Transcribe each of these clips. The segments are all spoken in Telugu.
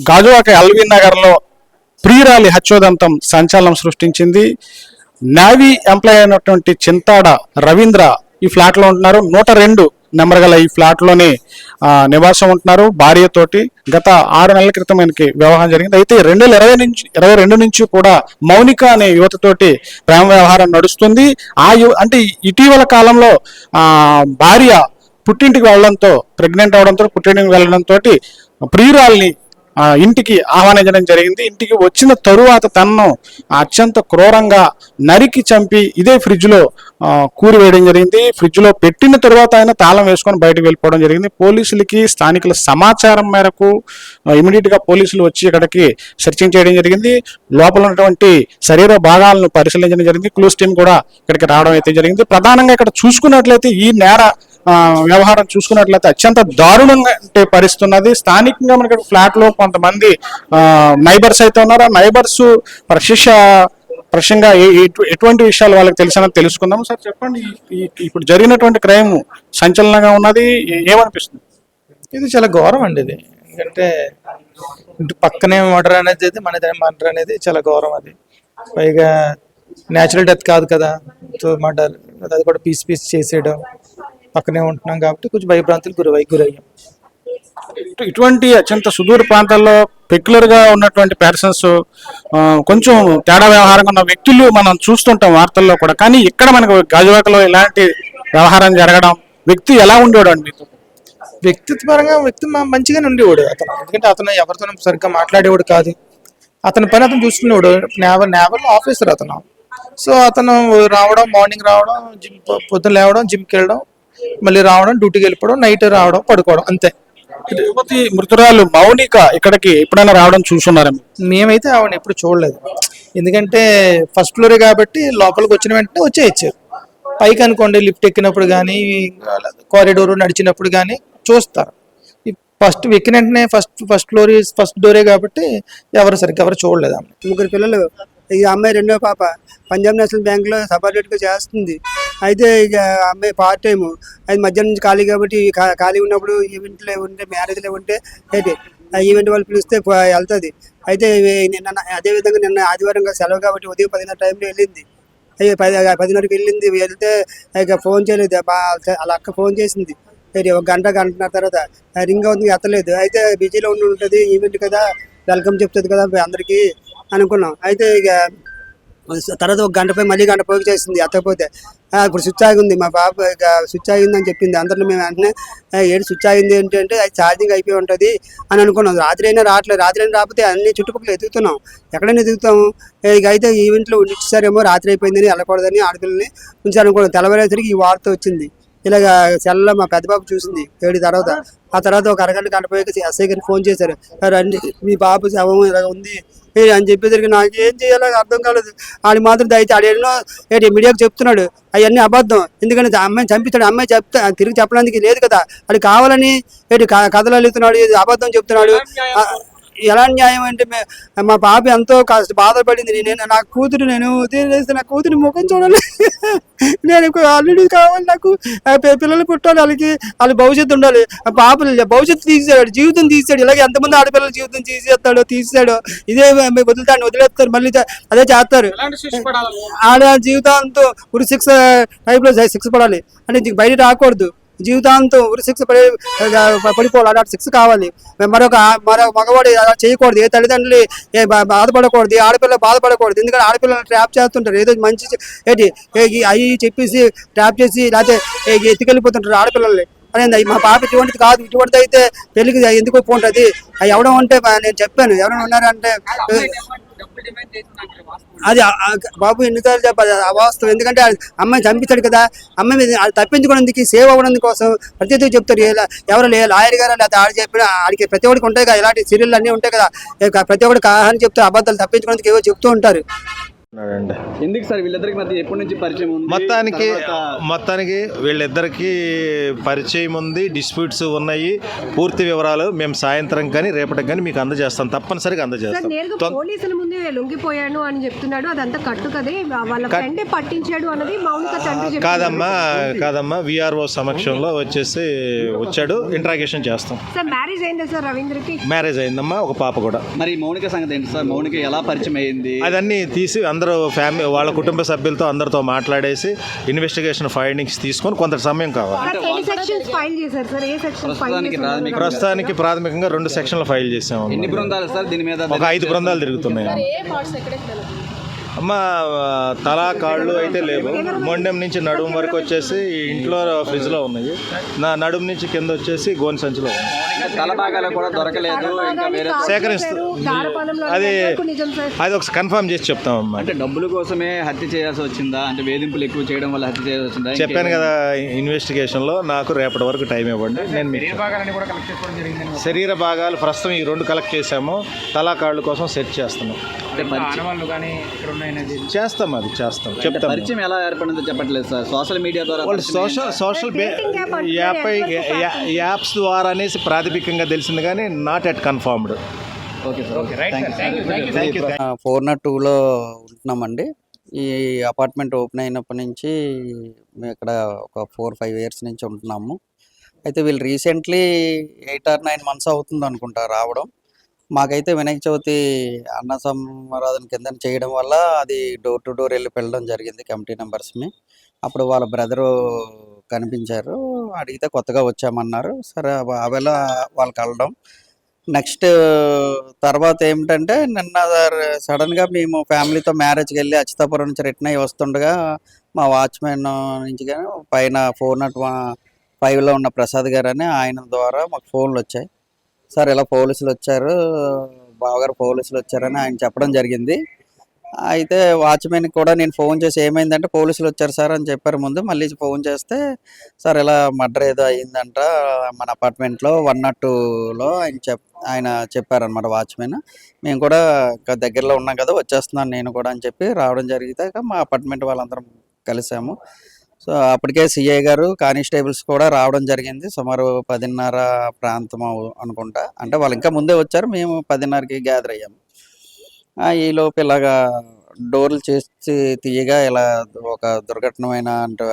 గాజువాక ఎల్వి నగర్లో ప్రియురాలి హత్యోదంతం సంచలనం సృష్టించింది. నేవీ ఎంప్లాయ్ అయినటువంటి చింతాడ రవీంద్ర ఈ ఫ్లాట్ లో ఉంటున్నారు. 102 నెంబర్ గల ఈ ఫ్లాట్ లోనే నివాసం ఉంటున్నారు భార్యతోటి. గత 6 నెలల క్రితం ఆయనకి వివాహం జరిగింది. అయితే 2022 నుంచి కూడా మౌనిక అనే యువతతోటి ప్రేమ వ్యవహారం నడుస్తుంది. అంటే ఇటీవల కాలంలో భార్య పుట్టింటికి వెళ్ళడంతో, ప్రెగ్నెంట్ అవడంతో పుట్టింటికి వెళ్ళడంతో ప్రియురాల్ని ఇంటికి ఆహ్వానించడం జరిగింది. ఇంటికి వచ్చిన తరువాత తనను అత్యంత క్రూరంగా నరికి చంపి ఇదే ఫ్రిడ్జ్ లో కూరివేయడం జరిగింది. ఫ్రిడ్జ్ లో పెట్టిన తరువాత ఆయన తాళం వేసుకొని బయటకు వెళ్ళిపోవడం జరిగింది. పోలీసులకి స్థానికుల సమాచారం మేరకు ఇమీడియట్ గా పోలీసులు వచ్చి ఇక్కడికి సెర్చింగ్ చేయడం జరిగింది. లోపల ఉన్నటువంటి శరీర భాగాలను పరిశీలించడం జరిగింది. క్లూస్ టీం కూడా ఇక్కడికి రావడం అయితే జరిగింది. ప్రధానంగా ఇక్కడ చూసుకున్నట్లయితే ఈ నేర వ్యవహారం చూసుకున్నట్లయితే అత్యంత దారుణంగా పరిస్తున్నది. స్థానికంగా మనకి ఫ్లాట్ లో కొంతమంది నైబర్స్ అయితే ఉన్నారు. ఆ నైబర్స్ ప్రశ్నగా ఎటువంటి విషయాలు వాళ్ళకి తెలిసినది తెలుసుకుందాం. సార్ చెప్పండి, ఇప్పుడు జరిగినటువంటి క్రైమ్ సంచలనంగా ఉన్నది, ఏమనిపిస్తుంది? ఇది చాలా ఘోరం అండి. ఇది ఎందుకంటే ఇంటి పక్కనే మర్డర్ అనేది, మన మర్డర్ అనేది చాలా ఘోరం. అది పైగా న్యాచురల్ డెత్ కాదు కదా, మర్డర్ అది కూడా పీస్ చేసేయడం. పక్కనే ఉంటున్నాం కాబట్టి కొంచెం భయభ్రాంతులు గురయ్యాం. ఇటువంటి అత్యంత సుదూర ప్రాంతాల్లో పెక్యులర్ గా ఉన్నటువంటి పర్సన్స్, కొంచెం తేడా వ్యవహారంగా ఉన్న వ్యక్తులు మనం చూస్తుంటాం వార్తల్లో కూడా. కానీ ఇక్కడ మనకు గాజువాకలో ఇలాంటి వ్యవహారం జరగడం, వ్యక్తి ఎలా ఉండేవాడు అండి? వ్యక్తిత్వపరంగా వ్యక్తి మంచిగానే ఉండేవాడు అతను. ఎందుకంటే అతను ఎవరితోనూ సరిగ్గా మాట్లాడేవాడు కాదు. అతని పని అతను చూసుకునేవాడు. నేవల్ ఆఫీసర్ అతను. సో అతను రావడం, మార్నింగ్ రావడం, పొద్దున లేవడం, జిమ్కి వెళ్ళడం, మళ్ళీ రావడం, డ్యూటీకి వెళ్ళిపోవడం, నైట్ రావడం, పడుకోవడం, అంతే. యువతి మృతురాలు మౌనిక ఇక్కడికి ఎప్పుడైనా రావడం చూస్తున్నారా? మేమైతే ఆవిడ ఎప్పుడు చూడలేదు. ఎందుకంటే ఫస్ట్ ఫ్లోరే కాబట్టి లోపలికి వచ్చిన వెంటనే వచ్చేయచ్చారు. పైకి అనుకోండి, లిఫ్ట్ ఎక్కినప్పుడు కానీ, కారిడోర్ నడిచినప్పుడు కానీ చూస్తారు. ఫస్ట్ ఎక్కిన వెంటనే ఫస్ట్ డోరే కాబట్టి ఎవరు చూడలేదు. ఆమె 3 పిల్లలు. ఈ అమ్మాయి రెండో పాప పంజాబ్ నేషనల్ బ్యాంక్లో సబార్డినేట్గా చేస్తుంది. అయితే ఇక అమ్మాయి పార్ట్ టైము. అది మధ్యాహ్నం నుంచి ఖాళీ కాబట్టి ఖాళీ ఉన్నప్పుడు ఈవెంట్లు ఉంటే, మ్యారేజ్లు ఉంటే అయితే ఆ ఈవెంట్ వాళ్ళు పిలిస్తే వెళ్తుంది. అయితే అదేవిధంగా నిన్న ఆదివారం సెలవు కాబట్టి ఉదయం 10:30 టైంలో వెళ్ళింది. 10:30కి వెళ్ళింది. వెళ్తే ఇక ఫోన్ చేయలేదు. వాళ్ళ అక్క ఫోన్ చేసింది. గంటన్నర తర్వాత రింగ్ అవుతుంది, ఎత్తలేదు. అయితే బిజీలో ఉంటుంది, ఈవెంట్ కదా, వెల్కమ్ చెప్తుంది కదా అందరికీ అనుకున్నాం. అయితే ఇక తర్వాత 1 గంటపై మళ్ళీ గంట పోయి చేసింది, ఎత్తకపోతే. ఇప్పుడు స్విచ్ ఆగింది, మా పాప ఇక స్విచ్ ఆగింది అని చెప్పింది. అందరిలో మేము వెంటనే ఏడు స్విచ్ ఆగింది ఏంటంటే అది ఛార్జింగ్ అయిపోయి ఉంటుంది అని అనుకున్నాం. రాత్రి అయినా రావట్లేదు. రాత్రి అయినా రాకపోతే అన్ని చుట్టుపక్కల ఎదుగుతున్నాం, ఎక్కడైనా ఎదుగుతాము. ఇక అయితే ఈవెంట్లో ఇచ్చారేమో, రాత్రి అయిపోయిందని వెళ్ళకూడదని ఆడపిల్లని ఉంచి అనుకున్నాం. తెల్లవారేసరికి ఈ వార్త వచ్చింది. ఇలాగ సెల్లో మా పెద్ద బాబు చూసింది 7 తర్వాత. ఆ తర్వాత ఒక గంట పోయి ఎస్ఐ గారికి ఫోన్ చేశారు. రండి, మీ బాబు శవం ఇలాగ ఉంది అని చెప్పేసరికి నాకు ఏం చేయాలో అర్థం కాలేదు. ఆడు మాత్రం దయచేసి ఆడేనో మీడియాకు చెప్తున్నాడు అవన్నీ అబద్ధం. ఎందుకంటే అమ్మాయిని చంపించాడు. అమ్మాయి తిరిగి చెప్పడానికి లేదు కదా, అది కావాలని కథలు అల్లుతున్నాడు, అబద్ధం చెప్తున్నాడు. ఎలా న్యాయం అంటే మా పాప ఎంతో బాధపడింది. నా కూతురు నేను వదిలేస్తే నా కూతురి ముఖం చూడాలి. నేను ఆల్రెడీ కావాలి, నాకు పిల్లలు పుట్టాలి, వాళ్ళ భవిష్యత్తు ఉండాలి. పాప భవిష్యత్తు తీసాడు, జీవితం తీసాడు. ఇలాగే ఎంతమంది ఆడపిల్లల జీవితం తీసాడు. ఇదే వదిలేస్తారు, మళ్ళీ అదే చేస్తారు. ఆడ జీవితాంతో ఉరి శిక్ష టైప్లో శిక్ష పడాలి అంటే బయట రాకూడదు. జీవితాంతం ఉరి శిక్ష పడిపోవాలి, అలాంటి శిక్ష కావాలి. మరో మగవాడు అలా చేయకూడదు. ఏ తల్లిదండ్రులు బాధపడకూడదు, ఆడపిల్ల బాధపడకూడదు. ఎందుకంటే ఆడపిల్లలు ట్రాప్ చేస్తుంటారు. ఏదో మంచి అవి చెప్పేసి ట్రాప్ చేసి లేకపోతే ఎత్తుకెళ్ళిపోతుంటారు ఆడపిల్లల్ని అనేది. మా పాప ఇటువంటిది కాదు. ఇటువంటిది అయితే పెళ్లికి ఎందుకు ఒప్పుకుంటుంది. అవి ఎవడం అంటే నేను చెప్పాను, ఎవరైనా ఉన్నారంటే అది బాబు ఎన్నిసార్లు చెప్పాలి అవాస్తవం. ఎందుకంటే అమ్మాయిని చంపించాడు కదా, అమ్మాయి తప్పించుకోవడానికి, సేవ్ అవ్వడం కోసం ప్రతి ఒక్కరు చెప్తారు. ఎవరు లాయర్ గారు లేకపోతే ఆడ చెప్పిన ఆడికి ప్రతి ఒక్కరికి ఉంటాయి కదా, ఇలాంటి సీరియల్ అన్నీ ఉంటాయి కదా, ప్రతి ఒక్కరికి కాహాని చెప్తే అబద్ధాలు తప్పించుకోవడానికి ఏవో చెప్తూ ఉంటారు. అండి. ఎందుకు సార్ వీళ్ళిద్దరికి మధ్య ఎప్పటి నుంచి పరిచయం ఉంది? మొత్తానికి వీళ్ళిద్దరికి పరిచయం ఉంది, డిస్ప్యూట్స్ ఉన్నాయి. పూర్తి వివరాలు మేము సాయంత్రం కానీ రేపటికి కానీ మీకు అందజేస్తాం, తప్పనిసరిగా అందజేస్తాం. పోలీసుల ముందే లొంగిపోయాను అని చెప్తున్నాడు, అదంతా కట్టు కదే, వాళ్ళ ఫ్రెండే పట్టించాడు అన్నది మౌనిక తండ్రి. కాదమ్మా విఆర్ఓ సమక్షంలో వచ్చాడు, ఇంట్రాగేషన్ చేస్తాం. సార్ మ్యారేజ్ అయిందా సార్ రవీంద్రకి? మ్యారేజ్ అయిందమ్మా, ఒక పాప కూడా. మరి మౌనిక సంగతి ఏంటి సార్? మౌనిక ఎలా పరిచయం అయింది? అదన్నీ తీసి అందరూ ఫ్యామిలీ వాళ్ళ కుటుంబ సభ్యులతో అందరితో మాట్లాడేసి ఇన్వెస్టిగేషన్ ఫైండింగ్స్ తీసుకొని కొంత సమయం కావాలి. ప్రస్తుతానికి ప్రాథమికంగా 2 సెక్షన్లు ఫైల్ చేసాము. ఎన్ని బృందాలు సార్ దీని మీద? ఒక 5 బృందాలు తిరుగుతున్నాయి అమ్మ. తలా కాళ్ళు అయితే లేవు, మొండెం నుంచి నడుము వరకు వచ్చేసి ఇంట్లో ఫ్రిడ్జ్లో ఉన్నాయి, నడుము నుంచి కింద వచ్చేసి గోని సంచిలో ఉన్నాయి. తల భాగాలు కూడా దొరకలేదు, ఇంకా వేరే అది ఒకసారి కన్ఫర్మ్ చేసి చెప్తామమ్మా. అంటే డబ్బుల కోసమే హత్య చేయాల్సి వచ్చిందా? అంటే వేధింపులు ఎక్కువ చేయడం వల్ల హత్య చేయాల్సి వచ్చిందా? చెప్పాను కదా, ఇన్వెస్టిగేషన్లో నాకు రేపటి వరకు టైం ఇవ్వండి. నేను శరీర భాగాలు ప్రస్తుతం ఈ 2 కలెక్ట్ చేసాము, తలా కాళ్ళు కోసం సెట్ చేస్తున్నాం. చేస్తాం చెప్తాం. పరిచయం ఎలా ఏర్పడిందో చెప్పట్లేదు సార్. సోషల్ మీడియా ద్వారా, సోషల్ యాప్స్ ద్వారా అనేసి ప్రాథమికంగా తెలిసింది కానీ not at confirmed. Okay sir, okay, right sir, thank you. 402లో ఉంటున్నామండి. ఈ అపార్ట్మెంట్ ఓపెన్ అయినప్పటి నుంచి మేము ఇక్కడ ఒక 4-5 ఇయర్స్ నుంచి ఉంటున్నాము. అయితే వీళ్ళు రీసెంట్లీ 8 or 9 months అవుతుంది అనుకుంటా రావడం. మాకైతే వినాయక చవితి అన్న సమారాధన కింద చేయడం వల్ల అది డోర్ టు డోర్ వెళ్ళడం జరిగింది కమిటీ మెంబర్స్ని. అప్పుడు వాళ్ళ బ్రదరు కనిపించారు, అడిగితే కొత్తగా వచ్చామన్నారు. సరే అవేళ వాళ్ళకి వెళ్ళడం. నెక్స్ట్ తర్వాత ఏమిటంటే నిన్న సడన్గా మేము ఫ్యామిలీతో మ్యారేజ్కి వెళ్ళి అచ్యుతాపురం నుంచి రిటర్న్ అయ్యి వస్తుండగా మా వాచ్మెన్ నుంచి కానీ పైన 405లో ఉన్న ప్రసాద్ గారు అని ఆయన ద్వారా మాకు ఫోన్లు వచ్చాయి. సార్ ఇలా పోలీసులు వచ్చారు, బావగారు పోలీసులు వచ్చారని ఆయన చెప్పడం జరిగింది. అయితే వాచ్మెన్కి కూడా నేను ఫోన్ చేసి ఏమైందంటే పోలీసులు వచ్చారు సార్ అని చెప్పారు ముందు. మళ్ళీ ఫోన్ చేస్తే సార్ ఇలా మర్డర్ ఏదో అయ్యిందంట మన అపార్ట్మెంట్లో 102లో ఆయన చెప్పారనమాట వాచ్మెన్. మేము కూడా ఇంకా దగ్గరలో ఉన్నాం కదా, వచ్చేస్తున్నాను నేను కూడా అని చెప్పి రావడం జరిగితే మా అపార్ట్మెంట్ వాళ్ళందరం కలిసాము. సో అప్పటికే సిఐ గారు, కానిస్టేబుల్స్ కూడా రావడం జరిగింది. సుమారు 10:30 ప్రాంతం అనుకుంటా. అంటే వాళ్ళు ఇంకా ముందే వచ్చారు, మేము 10:30కి గ్యాదర్ అయ్యాము. ఈలోపు ఇలాగా డోర్లు చేసి తీయగా ఇలా ఒక దుర్ఘటనమైన అంటే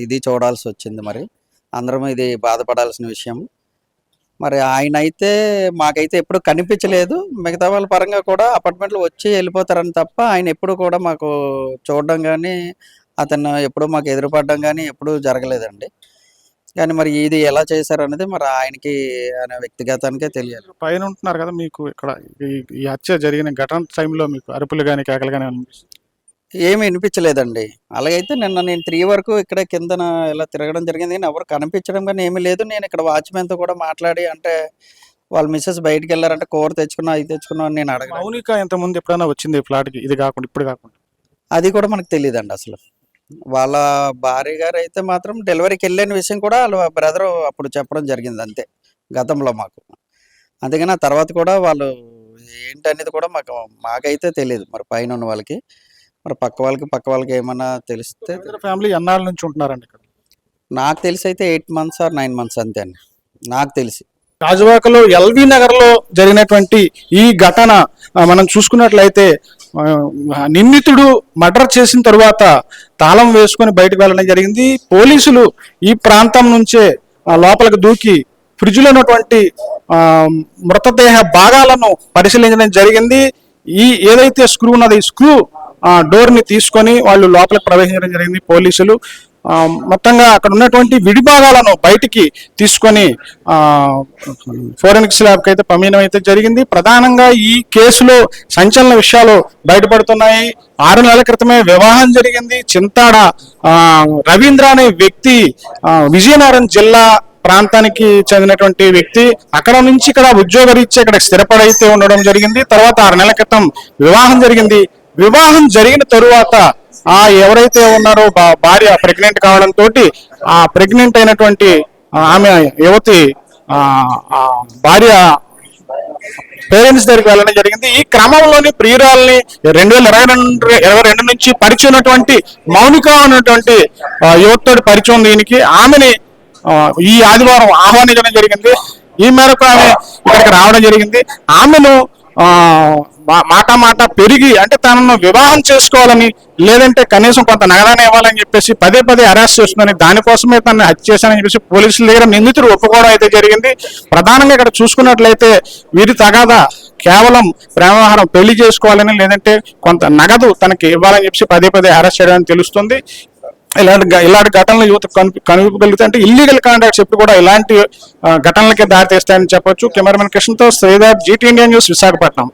ఇది చూడాల్సి వచ్చింది. మరి అందరం ఇది బాధపడాల్సిన విషయం. మరి ఆయన అయితే మాకైతే ఎప్పుడు కనిపించలేదు. మిగతా వాళ్ళ పరంగా కూడా అపార్ట్మెంట్లో వచ్చి వెళ్ళిపోతారని తప్ప ఆయన ఎప్పుడు కూడా మాకు చూడడం కానీ అతను ఎప్పుడు మాకు ఎదురుపడడం కానీ ఎప్పుడూ జరగలేదండి. కానీ మరి ఇది ఎలా చేశారు అనేది మరి ఆయనకి అనే వ్యక్తిగతానికే తెలియాలి. పైన ఉంటున్నారు కదా, మీకు ఇక్కడ ఈ హత్య జరిగిన ఘటన టైంలో మీకు అరుపులు కానీ కేకలు కానీ ఏమి వినిపించలేదండి. అలాగైతే నిన్న నేను 3 వరకు ఇక్కడ కిందన ఇలా తిరగడం జరిగింది, కానీ ఎవరు కనిపించడం కానీ ఏమీ లేదు. నేను ఇక్కడ వాచ్మెన్తో కూడా మాట్లాడి అంటే వాళ్ళ మిస్సెస్ బయటికి వెళ్ళారంటే కూర తెచ్చుకున్నా అది తెచ్చుకున్నా అని నేను అడగను. మౌనిక ఇంతకుముందు ఎప్పుడైనా వచ్చింది ఈ ఫ్లాట్కి, ఇది కాకుండా ఇప్పుడు కాకుండా? అది కూడా మనకు తెలియదండి అసలు. వాళ్ళ భార్య గారు అయితే మాత్రం డెలివరీకి వెళ్ళిన విషయం కూడా వాళ్ళ బ్రదర్ అప్పుడు చెప్పడం జరిగింది అంతే గతంలో మాకు. అందుకని ఆ తర్వాత కూడా వాళ్ళు ఏంటనేది కూడా మాకైతే తెలియదు. మరి పైన ఉన్న వాళ్ళకి, మరి పక్క వాళ్ళకి ఏమన్నా తెలిస్తే. ఫ్యామిలీ ఎన్నాళ్ళ నుంచి ఉంటున్నారండి ఇక్కడ? నాకు తెలిసి అయితే 8 months or 9 months అంతే అండి నాకు తెలిసి. గాజువాకలో ఎల్వి నగర్ లో జరిగినటువంటి ఈ ఘటన మనం చూసుకున్నట్లయితే నిందితుడు మర్డర్ చేసిన తరువాత తాళం వేసుకొని బయటకు వెళ్ళడం జరిగింది. పోలీసులు ఈ ప్రాంతం నుంచే లోపలికి దూకి ఫ్రిడ్జ్ లో ఉన్నటువంటి మృతదేహ భాగాలను పరిశీలించడం జరిగింది. ఈ ఏదైతే స్క్రూ ఉన్నది, ఈ స్క్రూ డోర్ ని తీసుకొని వాళ్ళు లోపలికి ప్రవేశించడం జరిగింది పోలీసులు. మొత్తంగా అక్కడ ఉన్నటువంటి విడిభాగాలను బయటికి తీసుకొని ఫోరెన్సిక్ ల్యాబ్కి అయితే పంపించడం అయితే జరిగింది. ప్రధానంగా ఈ కేసులో సంచలన విషయాలు బయటపడుతున్నాయి. 6 నెలల క్రితమే వివాహం జరిగింది. చింతాడ రవీంద్ర అనే వ్యక్తి విజయనగరం జిల్లా ప్రాంతానికి చెందినటువంటి వ్యక్తి. అక్కడ నుంచి ఇక్కడ ఉద్యోగరీత్యా ఇక్కడ స్థిరపడైతే ఉండడం జరిగింది. తర్వాత 6 నెలల క్రితం వివాహం జరిగింది. వివాహం జరిగిన తరువాత ఎవరైతే ఉన్నారో భార్య ప్రెగ్నెంట్ కావడంతో ఆ ప్రెగ్నెంట్ అయినటువంటి ఆమె యువతి భార్య పేరెంట్స్ దగ్గరికి వెళ్ళడం జరిగింది. ఈ క్రమంలోని ప్రియురాల్ని 2022 నుంచి పరిచయం ఉన్నటువంటి మౌనిక అనేటువంటి యువతోటి పరిచయం ఉంది దీనికి. ఆమెని ఈ ఆదివారం ఆహ్వానించడం జరిగింది. ఈ మేరకు ఆమె ఇక్కడికి రావడం జరిగింది. ఆమెను మాట పెరిగి అంటే తనను వివాహం చేసుకోవాలని, లేదంటే కనీసం కొంత నగదాన్ని ఇవ్వాలని చెప్పేసి పదే అరెస్ట్ చేస్తుందని, దానికోసమే తనని హత్య చేశానని చెప్పేసి పోలీసుల దగ్గర నిందితుడు ఒప్పుకోవడం అయితే జరిగింది. ప్రధానంగా ఇక్కడ చూసుకున్నట్లయితే వీరి తగాదా కేవలం ప్రేమ వ్యవహారం, పెళ్లి చేసుకోవాలని, లేదంటే కొంత నగదు తనకి ఇవ్వాలని చెప్పి పదే అరెస్ట్ చేయడానికి తెలుస్తుంది. ఇలాంటి ఘటనలు యువత కనుగొగలిగితే అంటే ఇల్లీగల్ కాంటాక్ట్స్ ఎప్పుడు కూడా ఇలాంటి ఘటనలకే దారితీస్తాయని చెప్పొచ్చు. కెమెరామెన్ కృష్ణతో Sridhar, GT India news, Visakhapatnam.